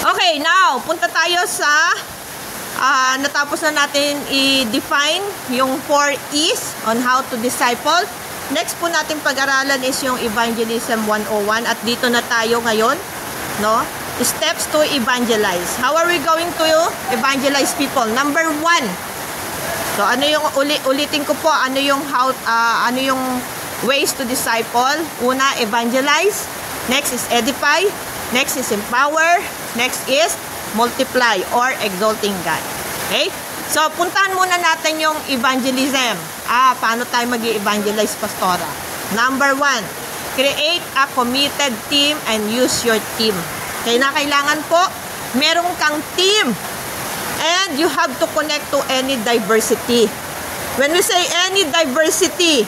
Okay, now, punta tayo sa natapos na natin i-define yung 4 E's on how to disciple. Next po natin pag-aralan is yung Evangelism 101 at dito na tayo ngayon, no? Steps to evangelize. How are we going to evangelize people? Number 1. So ano yung ulitin ko po, ano yung ways to disciple? Una, evangelize. Next is edify. Next is empower. Next is multiply or exalting God. Okay? So, puntahan muna natin yung evangelism. Paano tayo mag-evangelize, Pastora? Number 1, create a committed team and use your team. Kaya na kailangan po, merong kang team. And you have to connect to any diversity. When we say any diversity,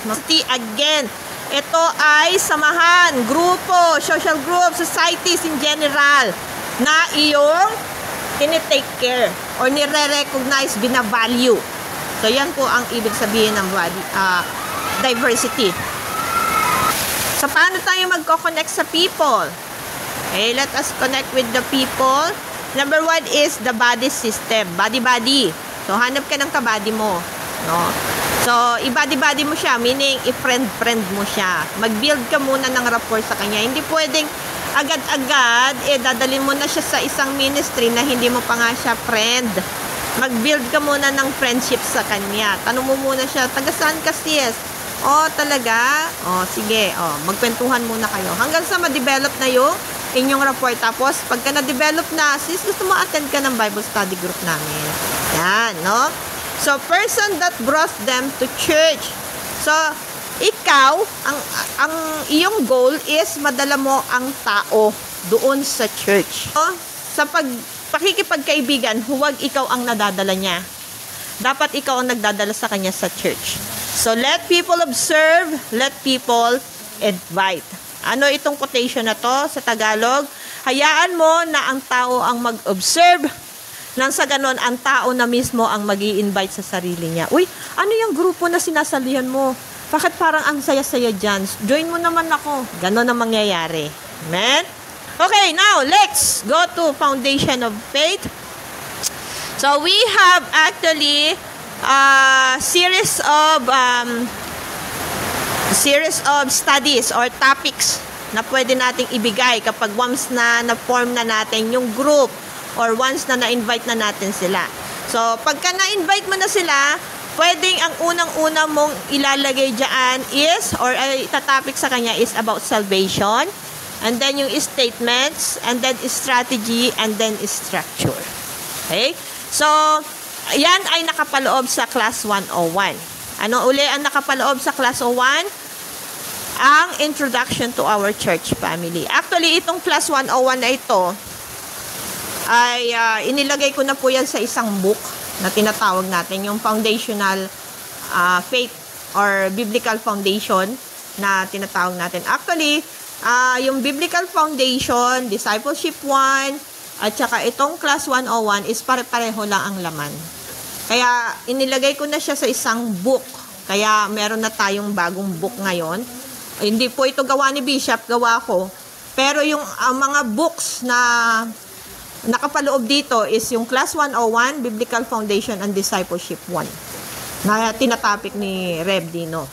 again, ito ay samahan, grupo, social groups, societies in general, na iyong tinitake care or nire-recognize, bina-value. So, yan po ang ibig sabihin ng diversity. So, paano tayo magko-connect sa people? Okay, let us connect with the people. Number 1 is the body system. Body-body. So, hanap ka ng kabady mo. No? So, i-body-body mo siya, meaning i-friend-friend mo siya. Mag-build ka muna ng rapport sa kanya. Hindi pwedeng agad-agad, dadalhin mo na siya sa isang ministry na hindi mo pa nga siya friend. Mag-build ka muna ng friendship sa kanya. Tanong mo muna siya, taga saan ka, sis? Talaga? Sige. Magkwentuhan muna kayo. Hanggang sa ma-develop na yung inyong rapport. Tapos, pagka na-develop na, sis, gusto mo attend ka ng Bible study group namin. Yan, no? So, person that brought them to church. So, ikaw, ang iyong goal is madala mo ang tao doon sa church. So, sa pakikipagkaibigan, huwag ikaw ang nadadala niya. Dapat ikaw ang nagdadala sa kanya sa church. So, let people observe, let people invite. Ano itong quotation na to sa Tagalog? Hayaan mo na ang tao ang mag-observe, nang sa ganon, ang tao na mismo ang mag-i-invite sa sarili niya. Uy, ano yung grupo na sinasalihan mo? Bakit parang ang saya-saya dyan? Join mo naman ako. Ganon ang mangyayari. Amen? Okay, now, let's go to foundation of faith. So, we have actually a series of studies or topics na pwede nating ibigay kapag once na na-form na natin yung group or once na na-invite na natin sila. So, pagka na-invite mo na sila, pwedeng ang unang-una mong ilalagay dyan is, or itatopic sa kanya is about salvation, and then yung statements, and then strategy, and then structure. Okay? So, yan ay nakapaloob sa class 101. Ano uli ang nakapaloob sa class 01? Ang introduction to our church family. Actually, itong class 101 na ito, ay inilagay ko na po yan sa isang book na tinatawag natin, yung foundational faith or biblical foundation na tinatawag natin. Actually, yung biblical foundation, discipleship 1, at saka itong class 101 is pare-pareho lang ang laman. Kaya inilagay ko na siya sa isang book. Kaya meron na tayong bagong book ngayon. Hindi po ito gawa ni Bishop, gawa ko. Pero yung mga books na nakapaloob dito is yung Class 101, Biblical Foundation and Discipleship 1 na tinatopic ni Rev Dino.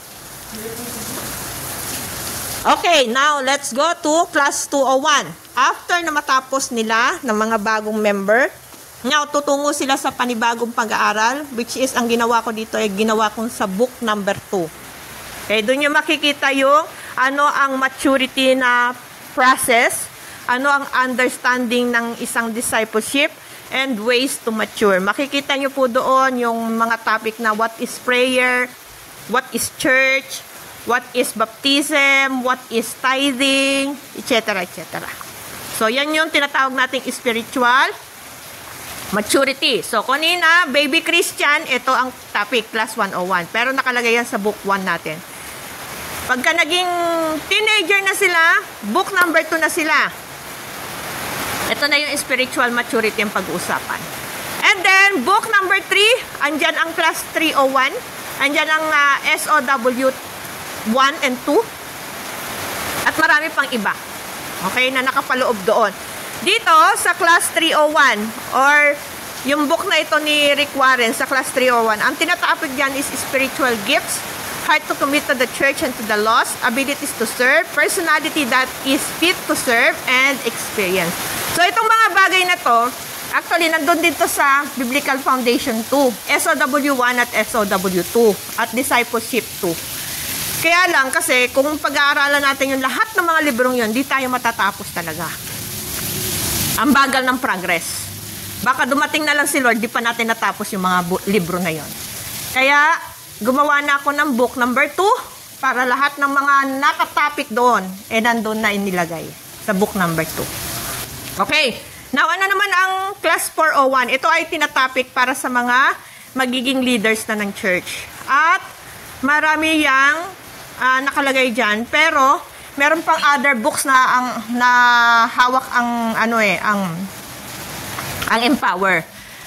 Okay, now let's go to Class 201. After na matapos nila ng mga bagong member, now tutungo sila sa panibagong pag-aaral, which is ang ginawa ko dito ay ginawa kong sa book number 2. Okay, doon nyo makikita yung ano ang maturity na process, ano ang understanding ng isang discipleship, and ways to mature. Makikita nyo po doon yung mga topic na what is prayer, what is church, what is baptism, what is tithing, etc. etc. So, yan yung tinatawag nating spiritual maturity. So, kanina, baby Christian, ito ang topic, class 101. Pero nakalagay yan sa book 1 natin. Pagka naging teenager na sila, book number 2 na sila. Ito na yung spiritual maturity ang pag-uusapan. And then, book number 3, andyan ang class 301. Andyan ang SOW 1 and 2. At marami pang iba. Okay, na nakapaloob doon. Dito, sa class 301, or yung book na ito ni Rick Warren sa class 301, ang tinatopic dyan is spiritual gifts, heart to commit to the church and to the lost, abilities to serve, personality that is fit to serve, and experience. So, itong mga bagay na to, actually, nandun dito sa Biblical Foundation 2, SOW1 at SOW2, at Discipleship 2. Kaya lang, kasi kung pag-aaralan natin yung lahat ng mga librong yun, di tayo matatapos talaga. Ang bagal ng progress. Baka dumating na lang si Lord, di pa natin natapos yung mga libro na yon. Kaya, gumawa na ako ng book number 2 para lahat ng mga nakatopic doon, nandun na inilagay sa book number 2. Okay. Now, ano naman ang class 401? Ito ay tinatopic para sa mga magiging leaders na ng church. At marami yang nakalagay dyan, pero meron pang other books na hawak ang ang Empower,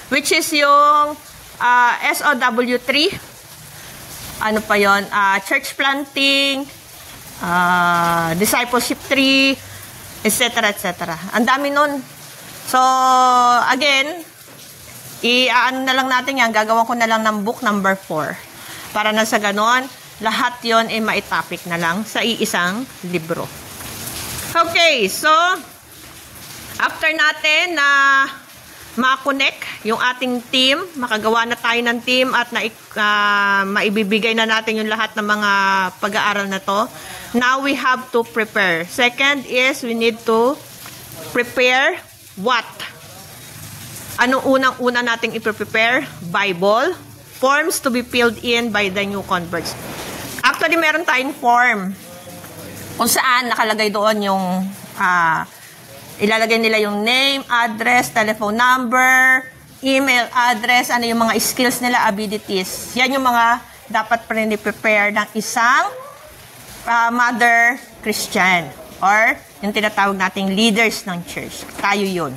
which is yung SOW3, ano pa yon, church planting, discipleship 3, etc. etc. Ang dami nun. So, again, i-ano na lang natin yan, gagawin ko na lang ng book number 4 para na sa ganon, lahat yon ay maitopic na lang sa iisang libro. Okay, so after natin na ma-connect yung ating team, makagawa na tayo ng team at maibibigay na natin yung lahat ng mga pag-aaral na to. Now we have to prepare. Second is we need to prepare what? Anong unang-una nating i-prepare? Bible. Forms to be filled in by the new converts. Actually, meron tayong form kung saan nakalagay doon yung ilalagay nila yung name, address, telephone number, email address, ano yung mga skills nila, abilities. Yan yung mga dapat prepare ng isang mother Christian or yung tinatawag nating leaders ng church. Tayo yun.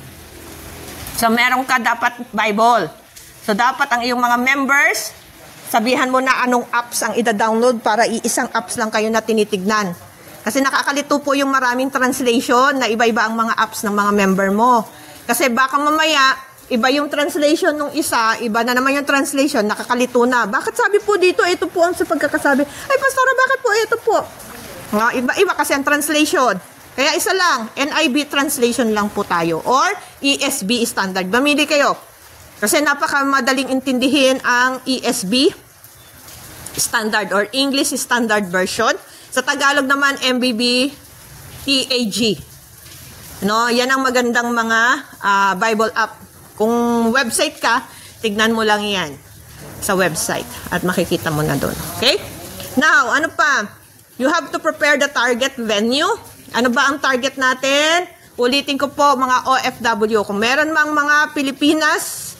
So, meron ka dapat Bible. So, dapat ang iyong mga members, sabihan mo na anong apps ang ida-download para iisang apps lang kayo na tinitignan. Kasi nakakalito po yung maraming translation na iba-iba ang mga apps ng mga member mo. Kasi baka mamaya, iba yung translation ng isa, iba na naman yung translation, nakakalito na. Bakit sabi po dito, ito po ang sa pagkakasabi. Ay, Pastora, bakit po ito po? Iba-iba kasi ang translation. Kaya isa lang, NIV translation lang po tayo. Or ESV standard. Mamili kayo. Kasi napakamadaling intindihin ang ESV standard or English Standard Version. Sa Tagalog naman, MBB TAG. No, yan ang magandang mga Bible app. Kung website ka, tignan mo lang yan sa website at makikita mo na doon. Okay? Now, ano pa? You have to prepare the target venue. Ano ba ang target natin? Ulitin ko po, mga OFW. Kung meron mang mga Pilipinas,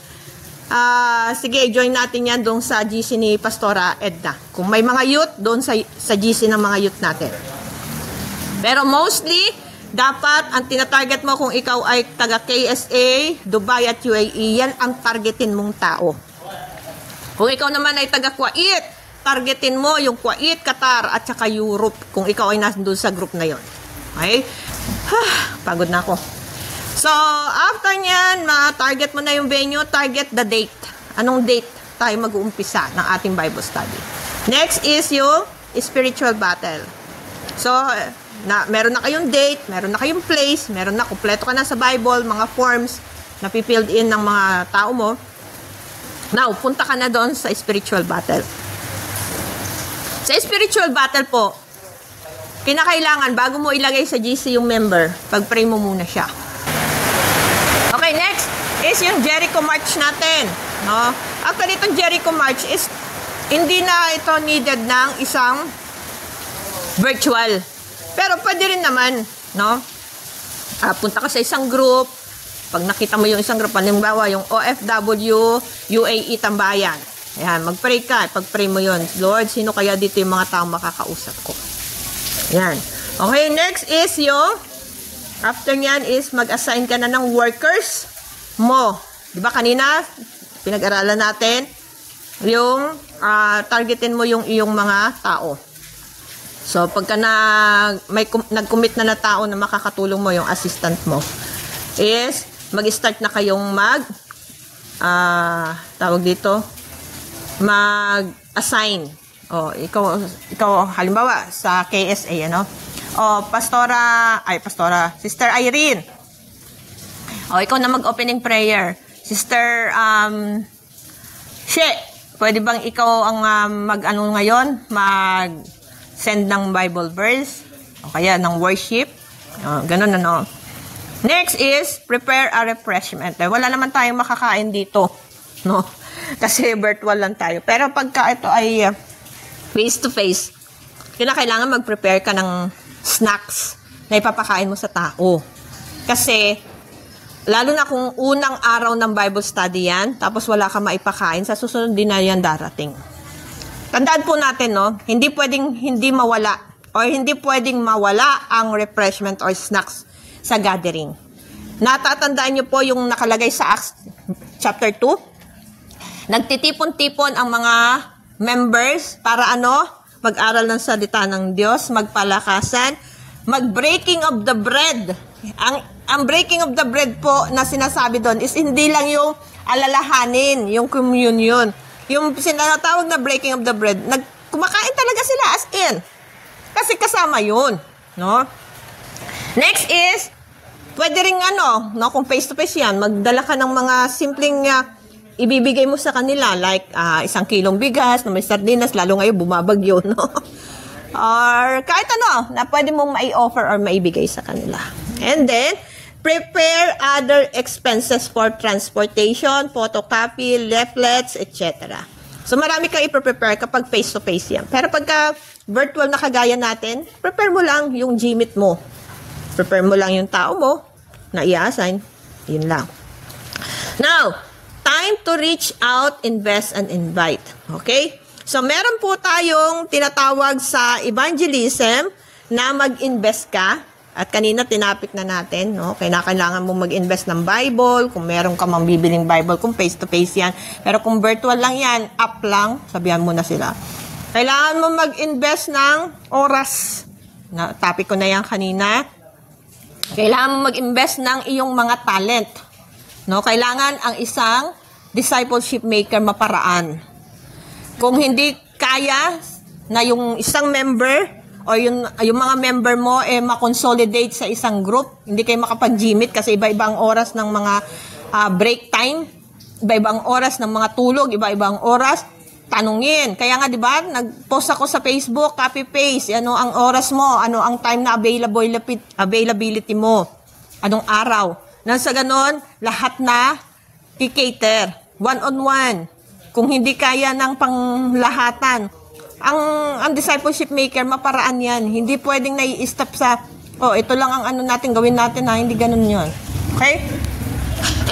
sige, join natin yan doon sa GC ni Pastora Edna. Kung may mga youth, doon sa GC ng mga youth natin. Pero mostly, dapat ang tinatarget mo kung ikaw ay taga KSA, Dubai at UAE, yan ang targetin mong tao. Kung ikaw naman ay taga Kuwait, targetin mo yung Kuwait, Qatar at saka Europe kung ikaw ay nandun sa group na yon. Okay? Pagod na ako. So, after nyan, target mo na yung venue, target the date. Anong date tayo mag-uumpisa ng ating Bible study? Next is yung spiritual battle. So, meron na kayong date, meron na kayong place, meron na, kumpleto ka na sa Bible, mga forms na pipilled in ng mga tao mo. Now, punta ka na doon sa spiritual battle. Sa spiritual battle po, kinakailangan, bago mo ilagay sa GC yung member, pag-pray mo muna siya. Okay, next is yung Jericho March natin. No? Actually, itong Jericho March is hindi na ito needed ng isang virtual. Pero pwede rin naman, no? Punta ka sa isang group. Pag nakita mo yung isang group, halimbawa yung OFW, UAE Tambayan. Ayan, mag-pray ka. Pag-pray mo yun, Lord, sino kaya dito yung mga taong makakausap ko? Ayan. Okay, next is yung after nyan is mag-assign ka na ng workers mo. Diba kanina, pinag-aralan natin, yung targetin mo yung iyong mga tao. So, pagka nag-commit na tao na makakatulong mo, yung assistant mo. is mag-start na kayong tawag dito, mag-assign. O, ikaw, halimbawa, sa KSA, ano? O, Sister Irene. O, ikaw na mag-opening prayer. Sister, pwede bang ikaw ang mag-ano ngayon? Mag-send ng Bible verse? O kaya ng worship? Ganun, ano? Next is, prepare a refreshment. Wala naman tayong makakain dito. No? Kasi virtual lang tayo. Pero pagka ito ay face-to-face, kailangan mag-prepare ka ng snacks na ipapakain mo sa tao. Kasi, lalo na kung unang araw ng Bible study yan, tapos wala ka maipakain, sa susunod din na yan darating. Tandaan po natin, no? Hindi pwedeng hindi mawala or hindi pwedeng mawala ang refreshment or snacks sa gathering. Natatandaan niyo po yung nakalagay sa Acts chapter 2? Nagtitipon-tipon ang mga members para mag-aral ng salita ng Diyos, magpalakasan, mag-breaking of the bread. Ang breaking of the bread po na sinasabi doon is hindi lang yung alalahanin, yung communion. Yung sinatawag na breaking of the bread, kumakain talaga sila as in. Kasi kasama yun. No? Next is, pwede rin kung face-to-face yan, magdala ka ng mga simpleng ibibigay mo sa kanila, like 1 kilong bigas na may sardinas, lalo ngayon bumabagyo, no? Or kahit na pwede mong mai-offer or maibigay sa kanila. And then, prepare other expenses for transportation, photocopy, leaflets, etc. So, marami kang iprepare kapag face-to-face yan. Pero pagka virtual na kagaya natin, prepare mo lang yung Gmeet mo. Prepare mo lang yung tao mo na i-assign. Yun lang. Now, time to reach out, invest, and invite. Okay? So, meron po tayong tinatawag sa evangelism na mag-invest ka. At kanina, tinapik na natin. No? Kailangan mo mag-invest ng Bible. Kung meron ka mang bibiling Bible, kung face-to-face yan. Pero kung virtual lang yan, app lang, sabihan mo na sila. Kailangan mo mag-invest ng oras. Topic ko na yan kanina. Kailangan mo mag-invest ng iyong mga talent. No, kailangan ang isang discipleship maker maparaan. Kung hindi kaya na yung isang member o yung mga member mo ma-consolidate sa isang group, hindi kayo makapag-Gmeet kasi iba-ibang oras ng mga break time, iba-ibang oras ng mga tulog, iba-ibang oras, tanungin. Kaya nga 'di ba, nag-post ako sa Facebook, copy-paste, ano ang oras mo, ano ang time na availability mo, anong araw. Nang sa ganon, lahat na i-cater. One-on-one. Kung hindi kaya ng panglahatan. Ang discipleship maker, maparaan yan. Hindi pwedeng nai-stop sa, ito lang ang natin, gawin natin hindi ganun yun. Okay?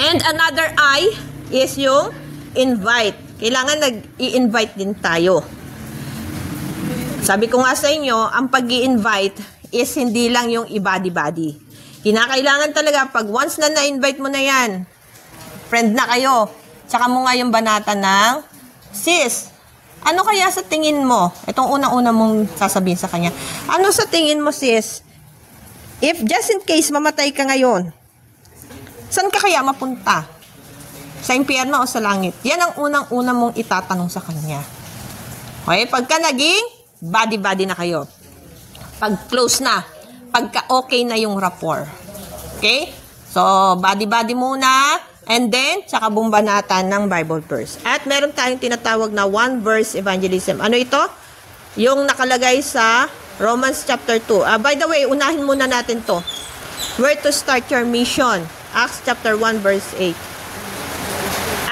And another I is yung invite. Kailangan nag-i-invite din tayo. Sabi ko nga sa inyo, ang pag-i-invite is hindi lang yung i-body-body. Kinakailangan talaga, pag once na na-invite mo na yan, friend na kayo, tsaka mo nga yung banata ng, sis, ano kaya sa tingin mo? Itong unang-una mong sasabihin sa kanya. Ano sa tingin mo, sis? If just in case mamatay ka ngayon, saan ka kaya mapunta? Sa impyerno o sa langit? Yan ang unang-una mong itatanong sa kanya. Okay? Pagka naging body-body na kayo. Pag close na. Pagka okay na yung rapport. Okay? So, body-body muna. And then, tsaka bumbanatan ng Bible verse. At meron tayong tinatawag na one verse evangelism. Ano ito? Yung nakalagay sa Romans chapter 2. By the way, unahin muna natin to. Where to start your mission? Acts chapter 1 verse 8.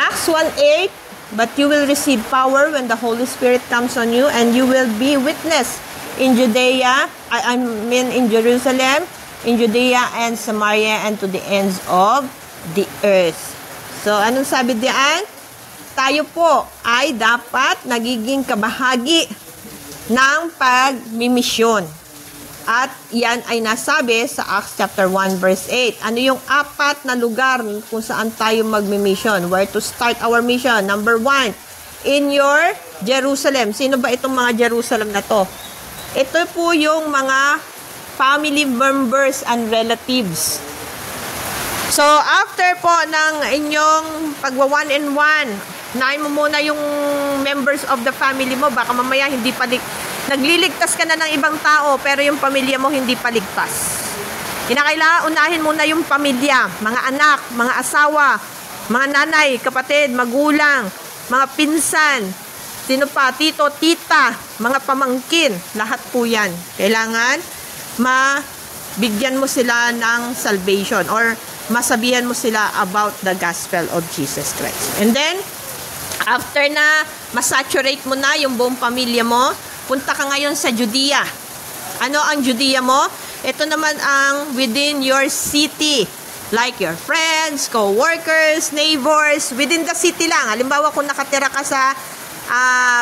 Acts 1:8, but you will receive power when the Holy Spirit comes on you, and you will be witness in Judea, in Jerusalem, in Judea and Samaria, and to the ends of the earth. So, anong sabi diyan? Tayo po ay dapat nagiging kabahagi ng pagmimisyon. At yan ay nasabi sa Acts chapter 1 verse 8. Ano yung 4 na lugar kung saan tayo magmi-mission? Where to start our mission? Number 1, in your Jerusalem. Sino ba itong mga Jerusalem na to? Ito po yung mga family members and relatives. So, after po ng inyong pagwa one in one, unahin mo muna yung members of the family mo. Baka mamaya hindi pa nagliligtas ka na ng ibang tao, pero yung pamilya mo hindi pa ligtas. Kinakailangan unahin muna yung pamilya, mga anak, mga asawa, mga nanay, kapatid, magulang, mga pinsan, sino pa, tito, tita, mga pamangkin, lahat po yan. Kailangan mabigyan mo sila ng salvation or masabihan mo sila about the gospel of Jesus Christ. And then, after na masaturate mo na yung buong pamilya mo, punta ka ngayon sa Judea. Ano ang Judea mo? Ito naman ang within your city. Like your friends, co-workers, neighbors, within the city lang. Halimbawa kung nakatira ka sa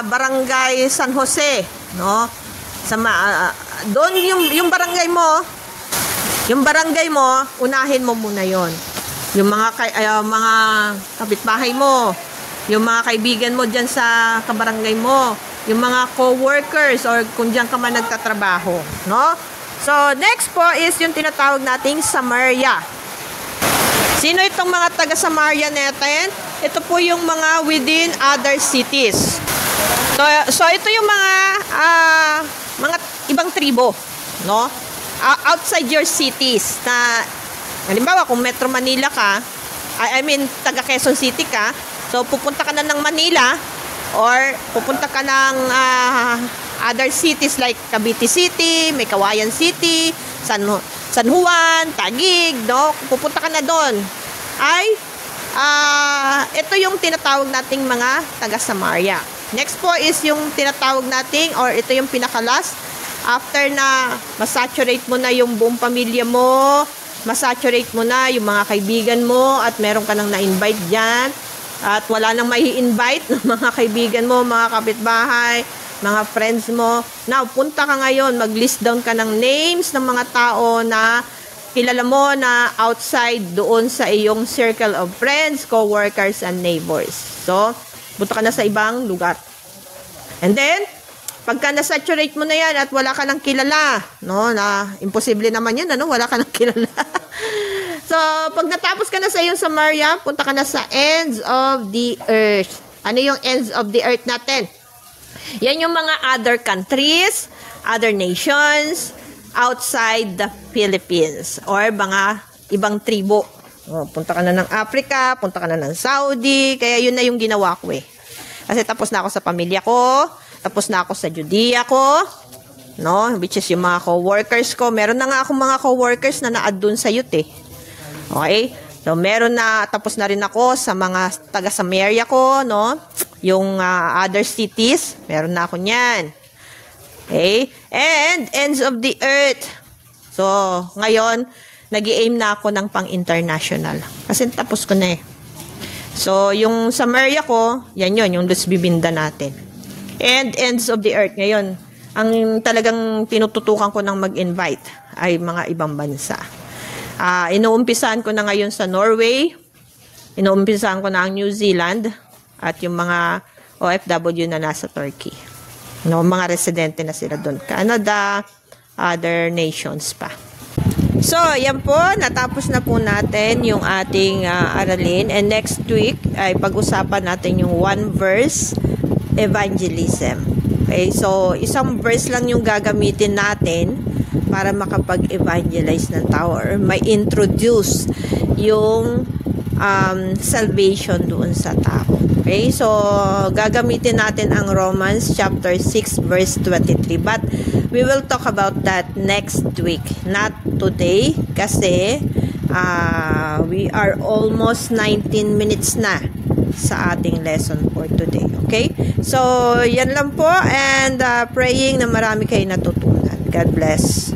Barangay San Jose, no? Doon yung barangay mo, unahin mo muna 'yon. Yung mga kapitbahay mo, yung mga kaibigan mo diyan sa kabarangay mo, yung mga co-workers or kung diyan ka man nagtatrabaho, no? So, next po is yung tinatawag nating Samaria. Sino itong mga taga Samaria natin? Ito po yung mga within other cities. So ito yung mga ibang tribo, no? Outside your cities. Na halimbawa kung Metro Manila ka, I mean taga Quezon City ka, so pupunta ka na ng Manila or pupunta ka ng other cities like Cavite City, may Kawayan City, San Juan, Taguig, no? Pupunta ka na doon. Ito yung tinatawag nating mga taga Samaria. Next po is yung tinatawag nating, or ito yung pinakalas, after na masaturate mo na yung buong pamilya mo, masaturate mo na yung mga kaibigan mo, at meron ka nang na-invite dyan, at wala nang mai-invite ng mga kaibigan mo, mga kapitbahay, mga friends mo. Now, punta ka ngayon, mag-list down ka ng names ng mga tao na kilala mo na outside doon sa iyong circle of friends, co-workers, and neighbors. So, punta ka na sa ibang lugar. And then, pagka na-saturate mo na yan at wala ka nang kilala, no, na imposible naman yan, ano, wala ka nang kilala. So, pag natapos ka na sa iyong Samaria, punta ka na sa ends of the earth. Ano yung ends of the earth natin? Yan yung mga other countries, other nations, outside the Philippines, or mga ibang tribo. Punta ka na ng Africa, punta ka na ng Saudi, kaya yun na yung ginawa ko eh. Kasi tapos na ako sa pamilya ko, tapos na ako sa Judea ko, no, which is yung mga co-workers ko. Meron na nga akong mga co-workers na na-add dun sa youth eh. Okay? So, meron na, tapos na rin ako sa mga taga Samaria ko, no? Yung other cities, meron na ako niyan. Okay? And ends of the earth. So, ngayon, nag-i-aim na ako ng pang-international. Kasi tapos ko na eh. So, yung Samaria ko, yan yun, yung Luz Bibinda natin. And ends of the earth. Ngayon, ang talagang tinututukan ko ng mag-invite ay mga ibang bansa. Inuumpisahan ko na ngayon sa Norway. Inuumpisahan ko na ang New Zealand. At yung mga OFW na nasa Turkey. No, mga residente na sila doon. Canada, other nations pa. So, yan po. Natapos na po natin yung ating aralin. And next week, ay pag-usapan natin yung one verse evangelism. Okay? So, isang verse lang yung gagamitin natin para makapag-evangelize ng tao or may introduce yung salvation doon sa tao. Okay? So, gagamitin natin ang Romans chapter 6 verse 23. But, we will talk about that next week. Not today kasi we are almost 19 minutes na sa ating lesson for today. Okay? So, yan lang po and praying na marami kayo natutunan. God bless.